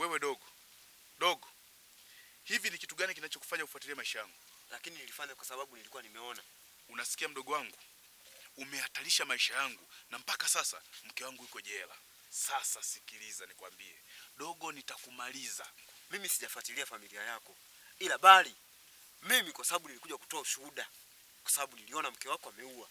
Wewe dogo, hivi ni kitu gani kinachokufanya ufuatilie maisha yangu? Lakini nilifanya kwa sababu nilikuwa nimeona. Unasikia mdogo wangu? Umehatarisha maisha yangu na mpaka sasa mke wangu yuko jela. Sasa sikiliza nikwambie. Dogo, nitakumaliza. Mimi sijafuatilia familia yako. Ila bali mimi kwa sababu nilikuja kutoa ushuhuda. Kwa sababu niliona mke wako ameua.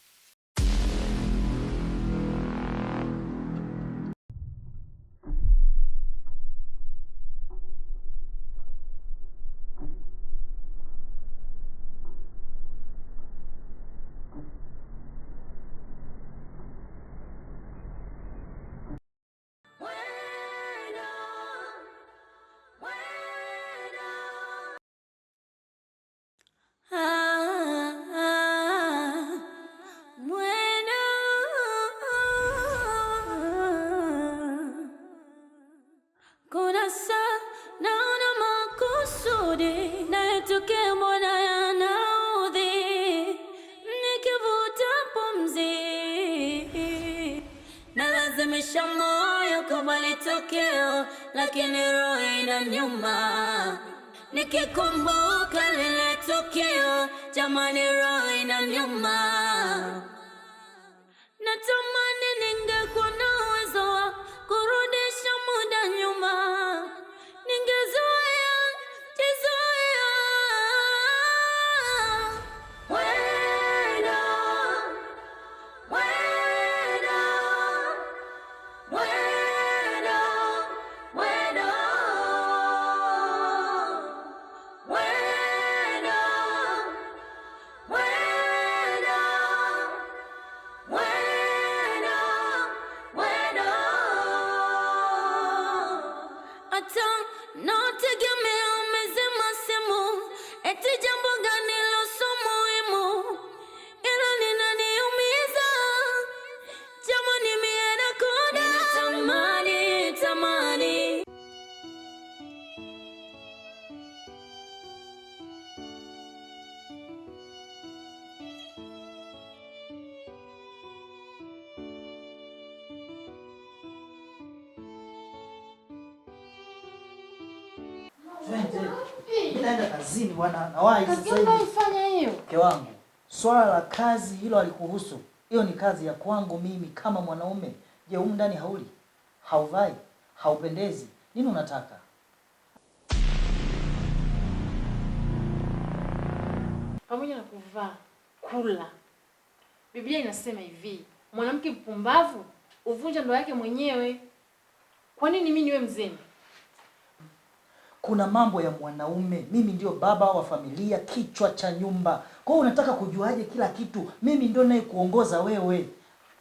Moyo kubali tokeo, lakini roho inaniuma. Nikikumbuka lile tukio, jamani roho inaniuma. Natamani ningekuwa na uwezo wa kurudisha muda nyuma. Ningezoea, jizoea. Ninaenda kazini bwana, nawahi sasa hivi. Kazi ufanya hiyo? Mke wangu, swala la kazi hilo halikuhusu. Hiyo ni kazi ya kwangu mimi kama mwanaume. Je, humu ndani hauli? Hauvai? Haupendezi? Nini unataka? Pamoja na kuvaa, kula. Biblia inasema hivi, mwanamke mpumbavu uvunja ndoa yake mwenyewe. Kwa nini mimi niwe mzembe? Kuna mambo ya mwanaume. Mimi ndio baba wa familia, kichwa cha nyumba. Kwa hiyo unataka kujuaje kila kitu? Mimi ndio naye kuongoza wewe.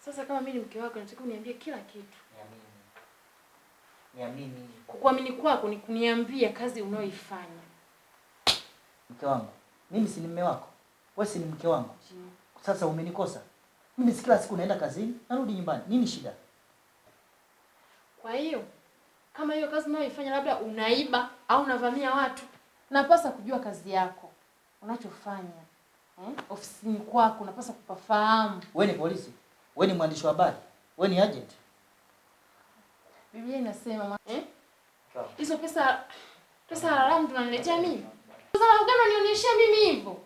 Sasa kama mimi ni mke wako, nataka uniambie kila kitu. Niamini. Kukuamini kwako ni kuniambia kazi unayoifanya. Mke wangu, mimi si ni mume wako? Wewe si ni mke wangu? Sasa umenikosa. Mimi kila siku naenda kazini, narudi nyumbani. Nini shida? Kwa hiyo kama hiyo kazi unayoifanya labda unaiba au unavamia watu, napaswa kujua kazi yako unachofanya. Ofisini kwako unapaswa kupafahamu. Wewe ni polisi? Wewe ni mwandishi wa habari? Wewe ni agent? Biblia inasema hizo pesa haramu tunaniletea mimi. Sasa ungana nionyeshe mimi hivyo.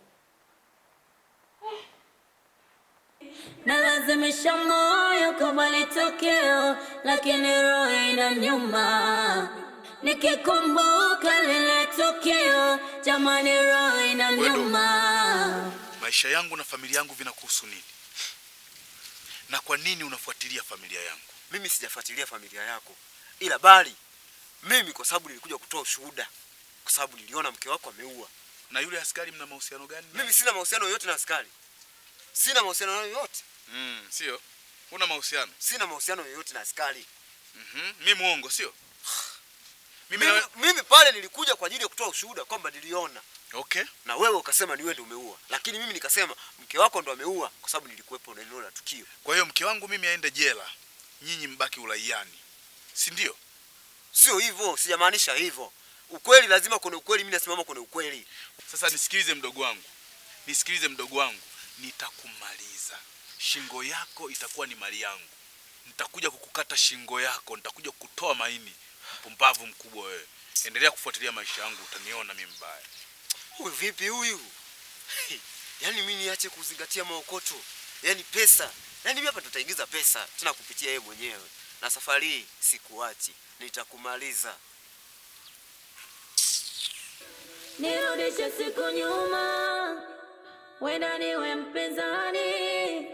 Nalazimisha moyo kubali tokeo, lakini roho inaniuma. Nikikumbuka lile tukio, jamani roho inaniuma. Maisha yangu na familia yangu vinakuhusu nini? Na kwa nini unafuatilia familia yangu? Mimi sijafuatilia familia yako. Ila bali mimi kwa sababu nilikuja kutoa ushuhuda. Kwa sababu niliona mke wako ameua. Na yule askari mna mahusiano gani? Mimi sina mahusiano yoyote na askari. Sina mahusiano yoyote. Sio? Una mahusiano? Sina mahusiano yoyote na askari. Mimi muongo, sio? Mimi pale nilikuja kwa ajili ya kutoa ushuhuda kwamba niliona. Okay. Na wewe ukasema ni wewe ndio umeua. Lakini mimi nikasema mke wako ndo ameua kwa sababu nilikuwepo na eneo la tukio. Kwa hiyo mke wangu mimi aende jela, nyinyi mbaki uraiani. Si ndio? Sio hivyo, sijamaanisha hivyo. Ukweli lazima kuna ukweli, mimi nasimama kuna ukweli. Sasa nisikilize mdogo wangu. Nitakumaliza. Shingo yako itakuwa ni mali yangu. Nitakuja kukukata shingo yako, nitakuja kutoa maini. Pumbavu mkubwa wewe. Endelea kufuatilia maisha yangu, utaniona mimi mbaya. Huyu vipi huyu? Yaani mimi niache kuzingatia maokoto. Yaani pesa. Yaani mimi hapa tutaingiza pesa tena kupitia yeye mwenyewe. Na safari hii sikuachi. Nitakumaliza. Nirudishe siku nyuma, wenda niwe mpinzani.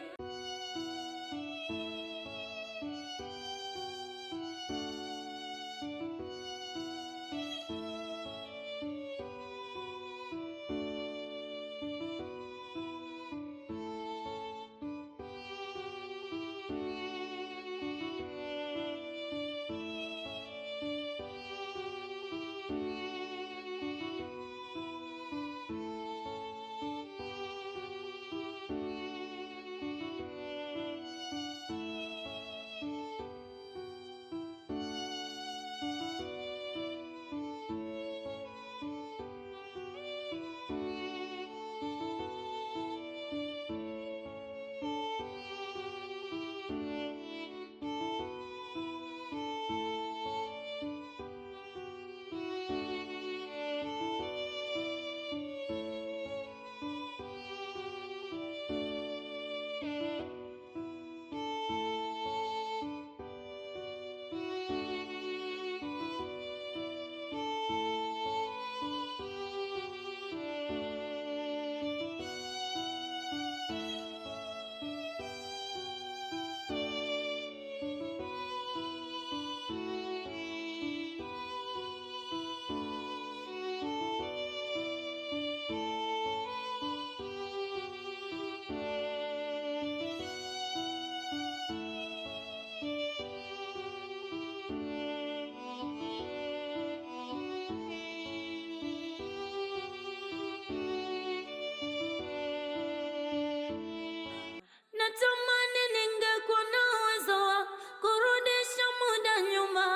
Natamani ningekuwa na uwezo wa kurudisha muda nyuma,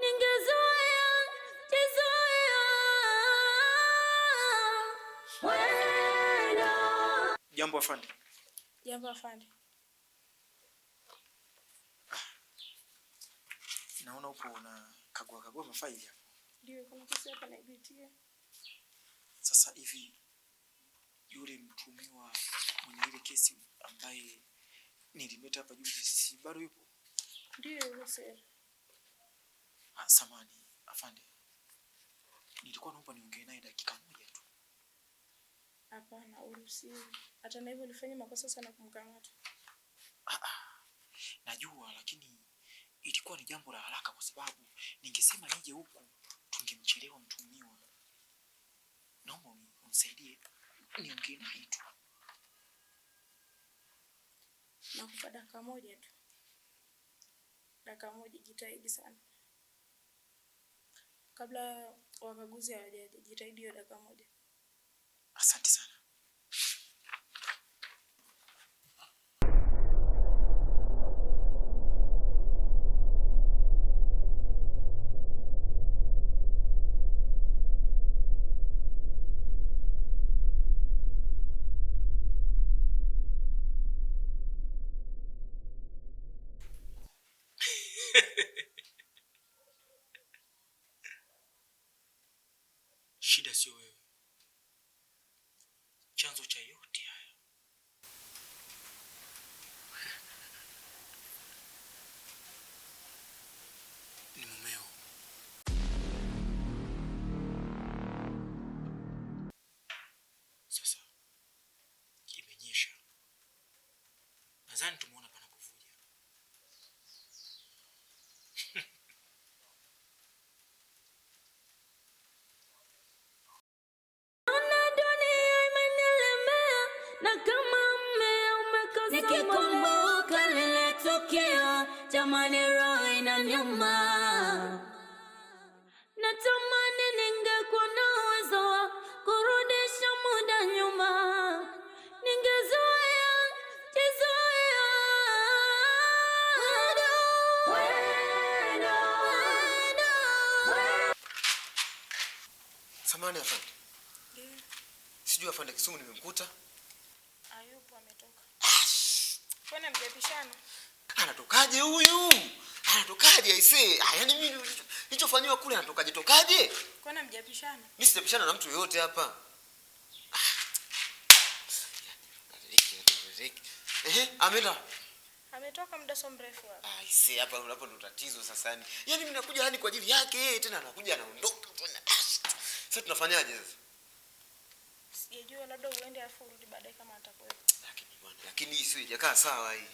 ningezoea wena. Jambo afande. Jambo afande. Naona upo kagua mafaili hapo. Ndio, kuna kesi hapa naibitia. Sasa hivi yule mtumiwa mwenye ile kesi ambaye nilimeta hapa juzi si bado yupo? Ndio, yupo sir. Samani afande. Nilikuwa naomba niongee naye dakika moja tu. Hapana, uruhusiwi. Hata na hivyo ulifanya makosa sana kumkamata. Najua, lakini ilikuwa ni jambo la haraka kwa sababu ningesema nije huku tungemchelewa mtumiwa. Naomba unisaidie niongee naye tu. Nakupa dakika moja tu. Dakika moja, jitahidi sana. Kabla wakaguzi hawajaja, jitahidi hiyo dakika moja. Asante sana. Shida sio wewe. Chanzo cha yote haya ni mumeo. Sasa imenyesha. Nadhani tumeona panapovuja. Na kama mmea umekosa nikikumbuka lile tukio, jamani roho inaniuma. Natamani ningekuwa na uwezo wa kurudisha muda nyuma, ningezoea Samani afande. Ndio. Sijui afande Kisumu nimemkuta. Ayupo ametoka. Kwani mjapishana? Anatokaje huyu? Anatokaje aisee? Yaani mimi Kilichofanywa kule anatokaje? Kwani mjapishana? Mimi sijapishana na mtu yoyote hapa. Ameenda. Ametoka muda so mrefu hapa. Si hapa ndo tatizo sasa yani. Yaani mimi nakuja hani kwa ajili yake yeye tena anakuja anaondoka tena. Sasa tunafanyaje sasa? Sijajua, labda uende afu urudi baadaye kama atakuwepo. Lakini bwana, lakini hii sio ijakaa sawa hii.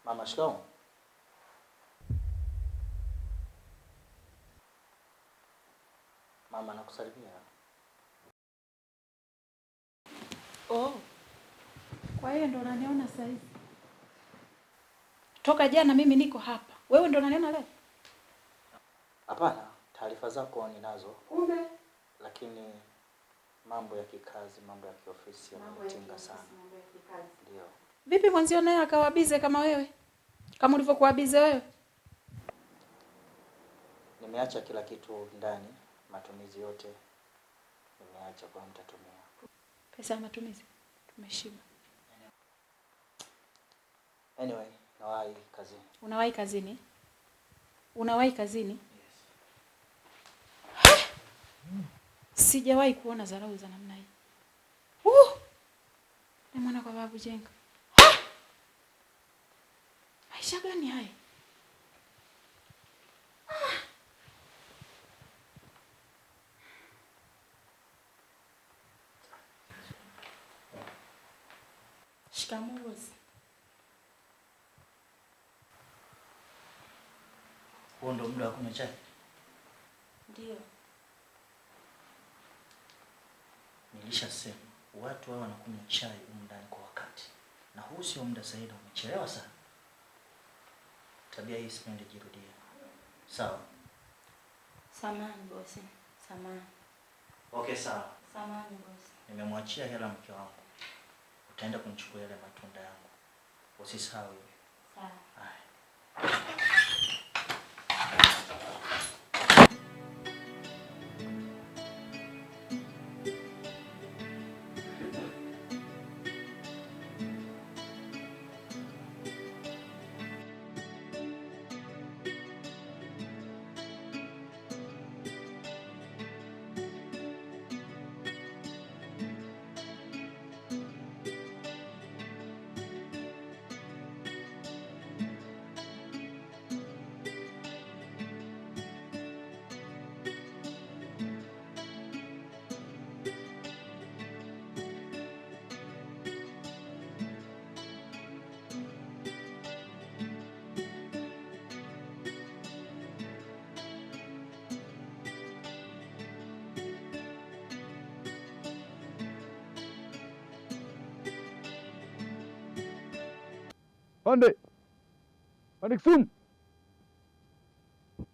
Mama, shikamoo. Mama, nakusalimia. Oh. Kwa hiyo ndo unaniona sasa hivi. Toka jana mimi niko hapa. Wewe ndo unaniona leo? Hapana, taarifa zako ninazo. Kumbe. Lakini mambo ya kikazi, mambo ya kiofisi yamenitinga sana. Ndio. Vipi mwanzio naye akawa bize kama wewe? Kama ulivyokuwa bize wewe? Nimeacha kila kitu ndani, matumizi yote nimeacha, kwa mtatumia. Pesa ya matumizi. Tumeshiba. Anyway, nawahi kazini. Unawahi kazini? Unawahi kazini? Yes. Sijawahi kuona dharau za namna hii. Ni mwana kwa babu Jenga. Maisha gani haya? Shikamoo bosi. Huo ndo muda wa kunywa chai? Ndio. Nilishasema watu hao wanakunywa chai humu ndani kwa wakati, na huu sio muda sahihi, umechelewa sana. Tabia hii sipendi jirudie. Sawa? Samahani bosi. Samahani. Okay, sawa. Samahani bosi. Nimemwachia hela mke wangu. Utaenda kunichukua yale matunda yangu. Usisahau hiyo. Sawa. Haya. Pande. Pande Kisumu.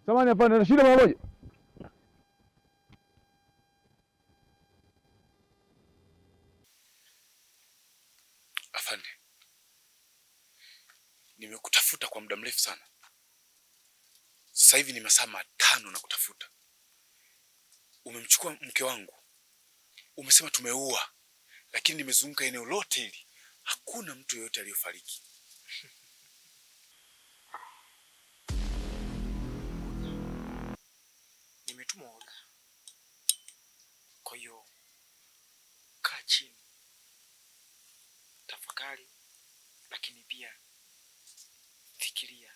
Samahani afande, na shida mara moja. Afande, nimekutafuta kwa muda mrefu sana. Sasa hivi ni masaa 5 na kutafuta. Umemchukua mke wangu. Umesema tumeua. Lakini nimezunguka eneo lote hili. Hakuna mtu yoyote aliyofariki. Nimetuma oda. Kwa hiyo kaa chini, tafakari, lakini pia fikiria,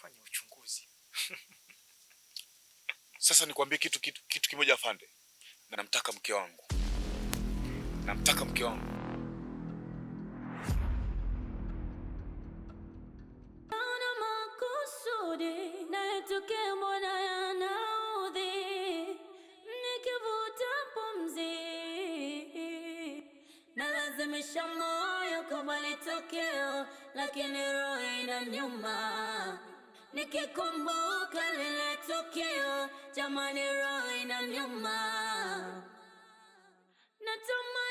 fanya uchunguzi. Sasa nikwambie kitu kimoja afande. Na namtaka mke wangu. Namtaka mke wangu. Naona makusudi na yatokea mbona yanaudhi, nikivuta pumzi nalazimisha moyo kubali tokeo, lakini roho inaniuma nikikumbuka lile tukio. Jamani, roho inaniuma. Natamani